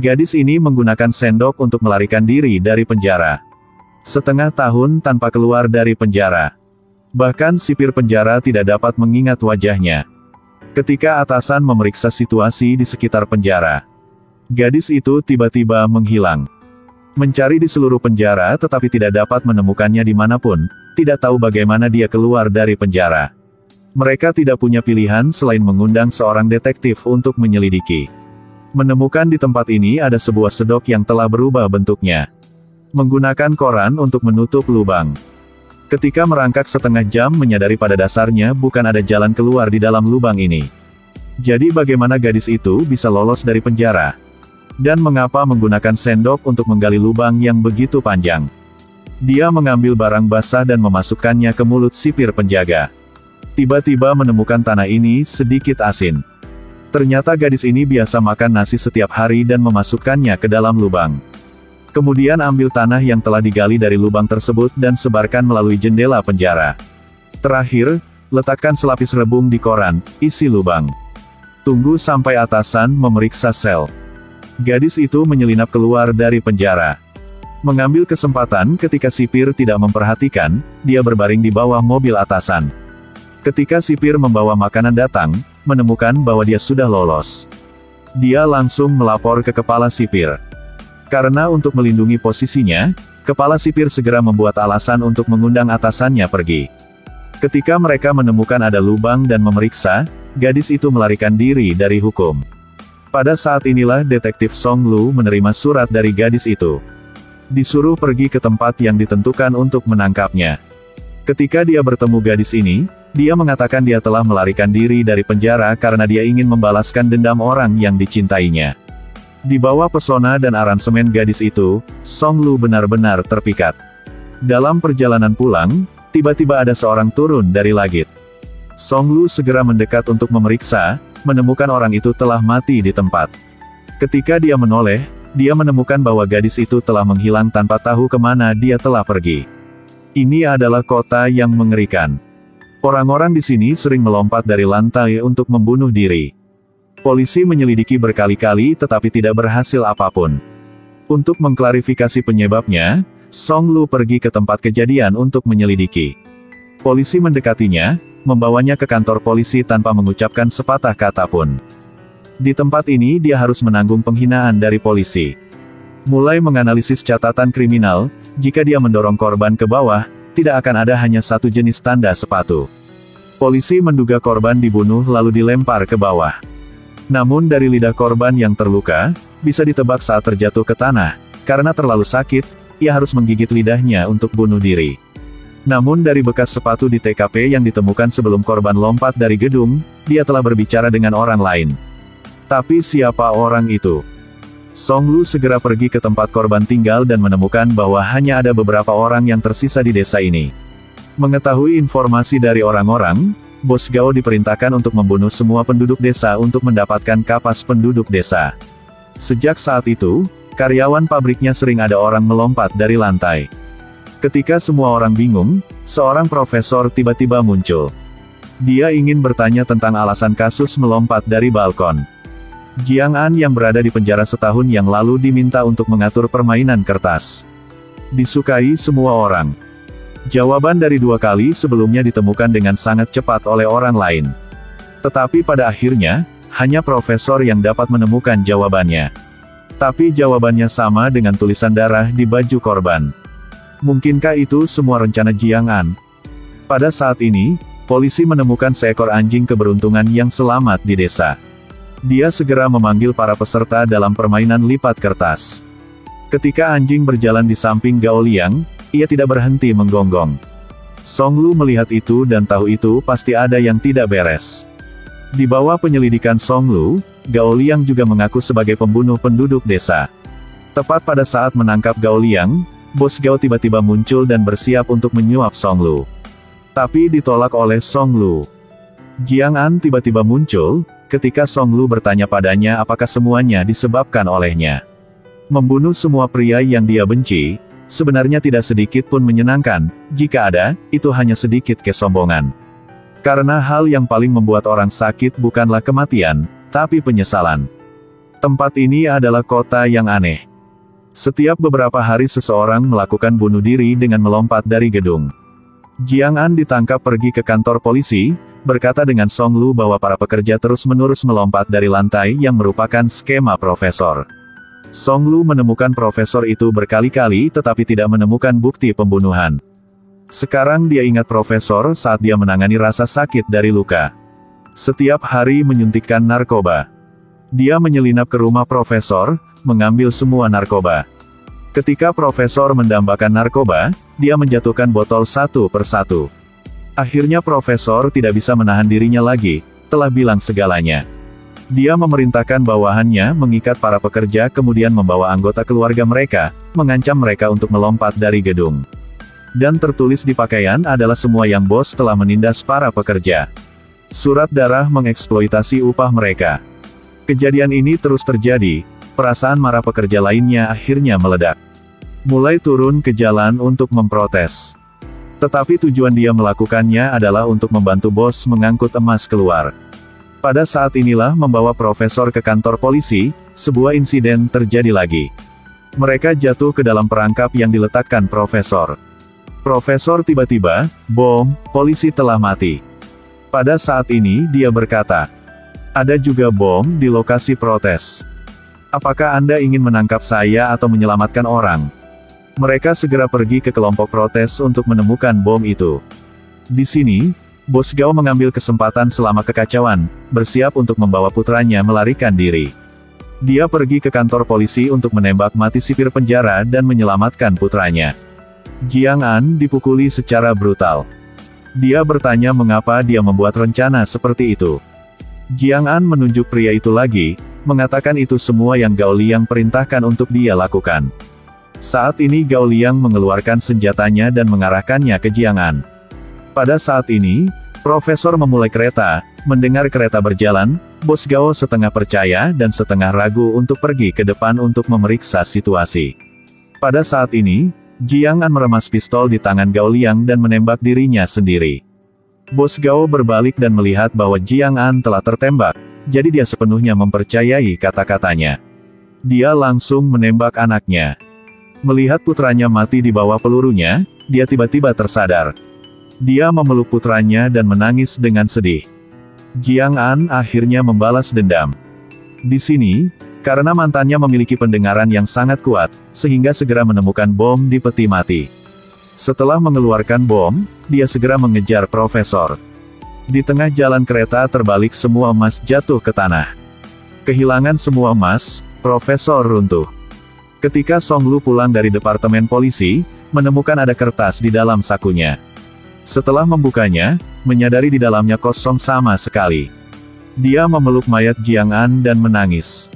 Gadis ini menggunakan sendok untuk melarikan diri dari penjara. Setengah tahun tanpa keluar dari penjara. Bahkan sipir penjara tidak dapat mengingat wajahnya. Ketika atasan memeriksa situasi di sekitar penjara, gadis itu tiba-tiba menghilang. Mencari di seluruh penjara tetapi tidak dapat menemukannya dimanapun, tidak tahu bagaimana dia keluar dari penjara. Mereka tidak punya pilihan selain mengundang seorang detektif untuk menyelidiki. Menemukan di tempat ini ada sebuah sedok yang telah berubah bentuknya. Menggunakan koran untuk menutup lubang. Ketika merangkak setengah jam menyadari pada dasarnya bukan ada jalan keluar di dalam lubang ini. Jadi bagaimana gadis itu bisa lolos dari penjara? Dan mengapa menggunakan sendok untuk menggali lubang yang begitu panjang? Dia mengambil barang basah dan memasukkannya ke mulut sipir penjaga. Tiba-tiba menemukan tanah ini sedikit asin. Ternyata gadis ini biasa makan nasi setiap hari dan memasukkannya ke dalam lubang. Kemudian ambil tanah yang telah digali dari lubang tersebut dan sebarkan melalui jendela penjara. Terakhir, letakkan selapis rebung di koran, isi lubang. Tunggu sampai atasan memeriksa sel. Gadis itu menyelinap keluar dari penjara. Mengambil kesempatan ketika sipir tidak memperhatikan, dia berbaring di bawah mobil atasan. Ketika sipir membawa makanan datang, menemukan bahwa dia sudah lolos. Dia langsung melapor ke kepala sipir. Karena untuk melindungi posisinya, kepala sipir segera membuat alasan untuk mengundang atasannya pergi. Ketika mereka menemukan ada lubang dan memeriksa, gadis itu melarikan diri dari hukum. Pada saat inilah detektif Song Lu menerima surat dari gadis itu. Disuruh pergi ke tempat yang ditentukan untuk menangkapnya. Ketika dia bertemu gadis ini, dia mengatakan dia telah melarikan diri dari penjara karena dia ingin membalaskan dendam orang yang dicintainya. Di bawah pesona dan aransemen gadis itu, Song Lu benar-benar terpikat. Dalam perjalanan pulang, tiba-tiba ada seorang turun dari langit. Song Lu segera mendekat untuk memeriksa, menemukan orang itu telah mati di tempat. Ketika dia menoleh, dia menemukan bahwa gadis itu telah menghilang tanpa tahu kemana dia telah pergi. Ini adalah kota yang mengerikan. Orang-orang di sini sering melompat dari lantai untuk membunuh diri. Polisi menyelidiki berkali-kali tetapi tidak berhasil apapun. Untuk mengklarifikasi penyebabnya, Song Lu pergi ke tempat kejadian untuk menyelidiki. Polisi mendekatinya, membawanya ke kantor polisi tanpa mengucapkan sepatah kata pun. Di tempat ini dia harus menanggung penghinaan dari polisi. Mulai menganalisis catatan kriminal, jika dia mendorong korban ke bawah, tidak akan ada hanya satu jenis tanda sepatu. Polisi menduga korban dibunuh lalu dilempar ke bawah. Namun dari lidah korban yang terluka, bisa ditebak saat terjatuh ke tanah. Karena terlalu sakit, ia harus menggigit lidahnya untuk bunuh diri. Namun dari bekas sepatu di TKP yang ditemukan sebelum korban lompat dari gedung, dia telah berbicara dengan orang lain. Tapi siapa orang itu? Song Lu segera pergi ke tempat korban tinggal dan menemukan bahwa hanya ada beberapa orang yang tersisa di desa ini. Mengetahui informasi dari orang-orang, Bos Gao diperintahkan untuk membunuh semua penduduk desa untuk mendapatkan kapas penduduk desa. Sejak saat itu, karyawan pabriknya sering ada orang melompat dari lantai. Ketika semua orang bingung, seorang profesor tiba-tiba muncul. Dia ingin bertanya tentang alasan kasus melompat dari balkon. Jiang An yang berada di penjara setahun yang lalu diminta untuk mengatur permainan kertas. Disukai semua orang. Jawaban dari 2 kali sebelumnya ditemukan dengan sangat cepat oleh orang lain. Tetapi pada akhirnya, hanya profesor yang dapat menemukan jawabannya. Tapi jawabannya sama dengan tulisan darah di baju korban. Mungkinkah itu semua rencana Jiang An? Pada saat ini, polisi menemukan seekor anjing keberuntungan yang selamat di desa. Dia segera memanggil para peserta dalam permainan lipat kertas. Ketika anjing berjalan di samping Gao Liang, ia tidak berhenti menggonggong. Song Lu melihat itu dan tahu itu pasti ada yang tidak beres. Di bawah penyelidikan Song Lu, Gao Liang juga mengaku sebagai pembunuh penduduk desa. Tepat pada saat menangkap Gao Liang, Bos Gao tiba-tiba muncul dan bersiap untuk menyuap Song Lu. Tapi ditolak oleh Song Lu. Jiang An tiba-tiba muncul, ketika Song Lu bertanya padanya apakah semuanya disebabkan olehnya. Membunuh semua pria yang dia benci, sebenarnya tidak sedikit pun menyenangkan, jika ada, itu hanya sedikit kesombongan. Karena hal yang paling membuat orang sakit bukanlah kematian, tapi penyesalan. Tempat ini adalah kota yang aneh. Setiap beberapa hari seseorang melakukan bunuh diri dengan melompat dari gedung. Jiang An ditangkap pergi ke kantor polisi, berkata dengan Song Lu bahwa para pekerja terus-menerus melompat dari lantai yang merupakan skema profesor. Song Lu menemukan profesor itu berkali-kali tetapi tidak menemukan bukti pembunuhan. Sekarang dia ingat profesor saat dia menangani rasa sakit dari luka. Setiap hari menyuntikkan narkoba. Dia menyelinap ke rumah profesor, mengambil semua narkoba. Ketika profesor mendambakan narkoba, dia menjatuhkan botol satu persatu. Akhirnya profesor tidak bisa menahan dirinya lagi, telah bilang segalanya. Dia memerintahkan bawahannya mengikat para pekerja kemudian membawa anggota keluarga mereka, mengancam mereka untuk melompat dari gedung. Dan tertulis di pakaian adalah semua yang bos telah menindas para pekerja. Surat darah mengeksploitasi upah mereka. Kejadian ini terus terjadi, perasaan marah pekerja lainnya akhirnya meledak. Mulai turun ke jalan untuk memprotes. Tetapi tujuan dia melakukannya adalah untuk membantu bos mengangkut emas keluar. Pada saat inilah membawa profesor ke kantor polisi, sebuah insiden terjadi lagi. Mereka jatuh ke dalam perangkap yang diletakkan profesor. Profesor tiba-tiba, bom, polisi telah mati. Pada saat ini dia berkata, ada juga bom di lokasi protes. Apakah Anda ingin menangkap saya atau menyelamatkan orang? Mereka segera pergi ke kelompok protes untuk menemukan bom itu. Di sini, Bos Gao mengambil kesempatan selama kekacauan, bersiap untuk membawa putranya melarikan diri. Dia pergi ke kantor polisi untuk menembak mati sipir penjara dan menyelamatkan putranya. Jiang An dipukuli secara brutal. Dia bertanya mengapa dia membuat rencana seperti itu. Jiang An menunjuk pria itu lagi, mengatakan itu semua yang Gao Liang perintahkan untuk dia lakukan. Saat ini Gao Liang mengeluarkan senjatanya dan mengarahkannya ke Jiang An. Pada saat ini, profesor memulai kereta, mendengar kereta berjalan, Bos Gao setengah percaya dan setengah ragu untuk pergi ke depan untuk memeriksa situasi. Pada saat ini, Jiang An meremas pistol di tangan Gao Liang dan menembak dirinya sendiri. Bos Gao berbalik dan melihat bahwa Jiang An telah tertembak, jadi dia sepenuhnya mempercayai kata-katanya. Dia langsung menembak anaknya. Melihat putranya mati di bawah pelurunya, dia tiba-tiba tersadar. Dia memeluk putranya dan menangis dengan sedih. Jiang An akhirnya membalas dendam. Di sini, karena mantannya memiliki pendengaran yang sangat kuat, sehingga segera menemukan bom di peti mati. Setelah mengeluarkan bom, dia segera mengejar profesor. Di tengah jalan kereta terbalik semua emas jatuh ke tanah. Kehilangan semua emas, profesor runtuh. Ketika Song Lu pulang dari departemen polisi, menemukan ada kertas di dalam sakunya. Setelah membukanya, menyadari di dalamnya kosong sama sekali. Dia memeluk mayat Jiang An dan menangis.